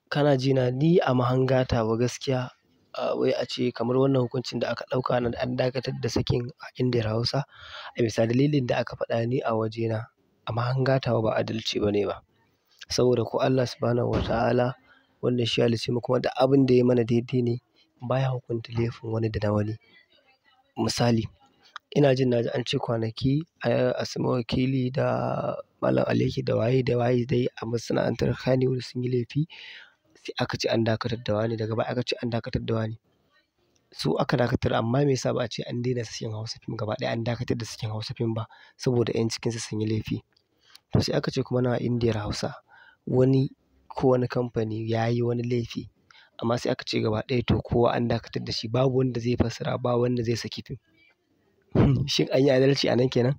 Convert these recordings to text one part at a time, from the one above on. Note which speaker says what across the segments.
Speaker 1: kana ji na ni a mahangata wa gaskiya wai a ce kamar wannan hukuncin da aka ɗauka na an dakatar da sakin a Indiyar Hausa a bisa dalilin da aka faɗa ni a wajena a mahangata ba adalci bane ba. Saboda ko Allah Subhanahu wa ta'ala wanda shi ya halicce mu kuma duk abin da ya mana daidai ne baya hukunta laifin wani da na wani. Misali, ina jin na ji an ce kwanaki Asma Wakili da Malam Aleki da waye dai a masana'antar Kannywood sun yi laifi sai aka ce an dakatar da wane daga baya aka ce an dakatar da wane. Su aka dakatar amma me yasa ba a ce an daina sakin Hausa fim gaba ɗaya an dakatar da sakin Hausa fim ba saboda 'yan cikinsa sun yi laifi. To sai aka ce kuma na Indiyar Hausa wani ko wani kamfani ya yi wani laifi amma sai aka ce gaba ɗaya to kowa an dakatar da shi babu wanda zai fassara ba wanda zai saki fim. Shin an yi adalci a nan kenan?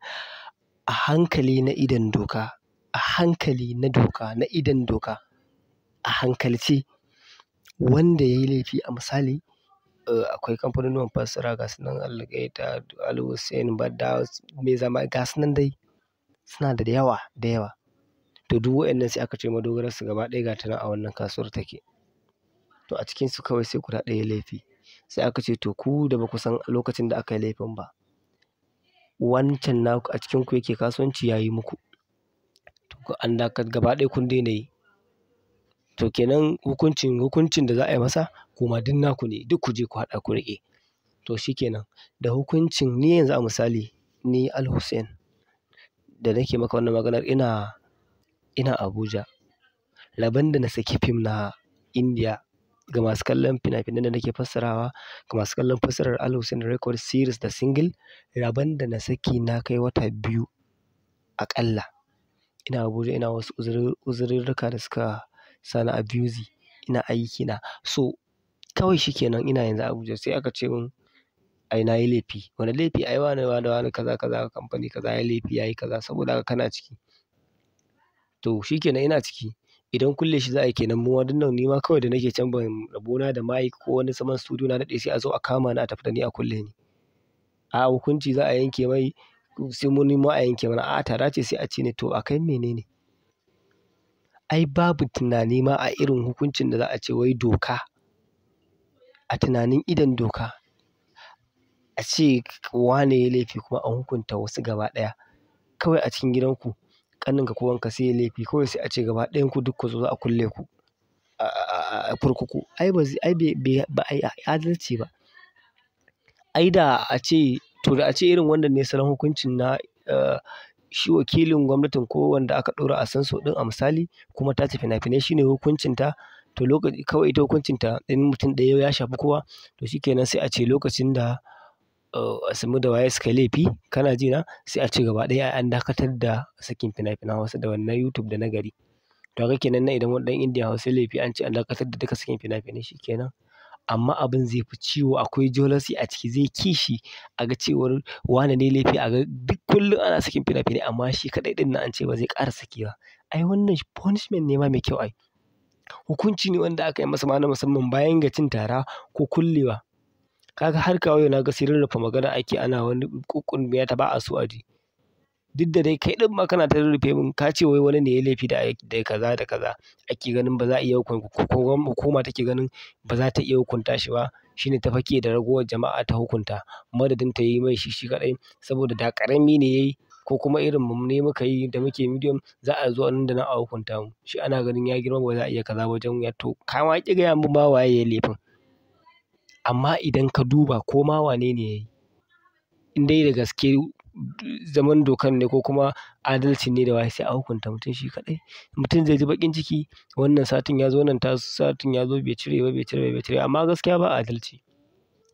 Speaker 1: A hankali na idon doka, a hankali na doka, na idon doka, a hankalce wanda ya yi laifi a misali akwai kamfanonuwan fassara ga su nan Algaita, Al Hussein, Badda, Mai Zama ga su nan dai suna da yawa da yawa. To duk waɗannan sai aka ce madogararsu gaba ɗaya ga ta nan a wannan kasuwar take. To a cikinsu kawai sai guda ɗaya laifi. Sai aka ce to ku da ba ku san lokacin da aka yi laifin ba. Wancan naku a cikinku yake kasuwanci ya yi muku. To an dakatar gaba ɗaya kun daina yi. To kenan hukuncin da za a yi masa kuma duk naku ne duk ku je ku haɗa ku riƙe. To shi kenan da hukuncin ni yanzu a misali ni Al Hussein da nake maka wannan maganar ina Abuja. Rabon da na saki fim na Indiya ga masu kallon fina-finan da nake fassarawa ga masu kallon fassarar Al Hussein Record Series da single rabon da na saki na kai wata 2 aƙalla. Ina Abuja ina wasu uzururruka da suka sani a busy ina aikina. So kawai shi kenan ina yanzu Abuja sai aka ce min ai na yi laifi. Wane laifi? Ai wane kaza kamfani kaza ya yi laifi ya yi kaza saboda haka kana ciki. To shi kenan ina ciki. Idan kulle shi za a yi kenan mu waɗannan ni ma kawai da nake can ban rabona da mic ko wani saman studio na daɗe sai a zo a kama ni a tafi da ni a kulle ni. A hukunci za a yanke mai sai mu nemo a yanke mana. A tara ce sai a ce ne to a kai mene ne? Ai babu tunani ma a irin hukuncin da za a ce wai doka a tunanin idon doka a ce wane ya laifi kuma an hukunta wasu gaba ɗaya. Kawai a cikin gidanku ƙaninka ko wanka sai ya laifi kawai sai a ce gaba ɗayan ku duk ku zo za a kulle ku a kurkuku. Ai ba ai adalci ba. Ai da a ce to da a ce irin wannan ne salon hukuncin na shi wakilin gwamnatin ko wanda aka ɗora a sanso ɗin a misali kuma ta ce fina-finai shine hukuncinta to lokaci kawai ita hukuncinta in mutum ɗaya ya shafi kowa to shi kenan sai a ce lokacin da Asma da waye suka yi laifi kana ji na sai a ce gaba ɗaya an dakatar da sakin fina-finan Hausa da wannan YouTube da na gari. To haka kenan nan idan wani ɗan Indiya Hausa laifi an ce an dakatar da duka sakin fina-finai shi kenan. Amma abin zai fi ciwo akwai jealousy a ciki zai kishi a ga cewar wane ne laifi a ga duk kullum ana sakin fina-finai amma shi kaɗai ɗin nan an ce ba zai ƙara saki ba. Ai wannan punishment ne ma mai kyau ai. Hukunci ne wanda aka yi masa ma na musamman bayan ga cin tara ko kullewa. Kaga har kawo yau na ga sai rarrafa magana ake ana wani ƙuƙƙunbiya ta ba a so a ji. Duk da dai kai ɗin ma kana ta rarrafe min ka ce wai wani ne ya laifi da kaza da kaza ake ganin ba za a iya hukunta ko hukuma take ganin ba za ta iya hukunta shi ba shine ta fake da ragowar jama'a ta hukunta madadin ta yi mai shi kaɗai saboda da ƙarami ne ya yi ko kuma irin mu ne muka yi da muke medium za a zo nan da nan a hukunta mu. Shi ana ganin ya girma ba za a iya kaza wajen ya to ka ma ƙi gaya min ma waye ya yi laifin. Amma idan ka duba ko ma wane ne ya yi in dai da gaske zaman dokan ne ko kuma adalci ne da waye sai a hukunta mutum shi kaɗai. Mutum zai ji baƙin ciki wannan satin ya zo nan satin ya zo bai cire amma gaskiya ba adalci.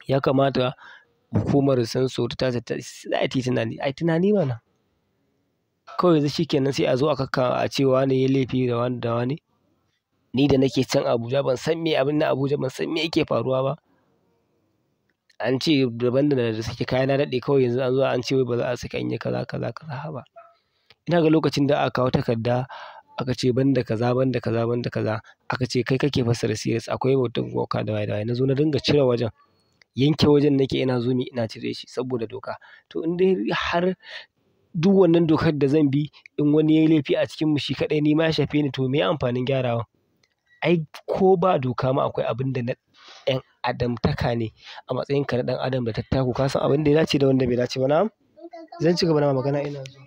Speaker 1: Ya kamata hukumar sanso ta za ta yi tunani ai tunani mana. Kawai yanzu shi kenan sai a zo a a ce wane ya yi laifi da wane. Ni da nake can Abuja ban san me abin na Abuja ban san me yake faruwa ba. An ce daban da saki kaya na daɗe kawai yanzu an zo an ce wai ba za a saki an yi kaza haba. Ina ga lokacin da aka kawo takarda aka ce banda kaza aka ce kai kake fassara series akwai hoton woka da waye na zo na dinga cire wajen yanke wajen nake ina zumi ina cire shi saboda doka. To in dai har duk wannan dokar da zan bi in wani ya yi laifi a cikin mu shi kaɗai ni ma ya shafe ni to me amfanin gyarawa? ai ko ba doka ma akwai abin da na ƴan adamtaka ne a matsayinka na ɗan adam da tattaku ka san abin da ya dace da wanda bai dace ba na'am? Zan ci gaba da ma magana ina zuwa.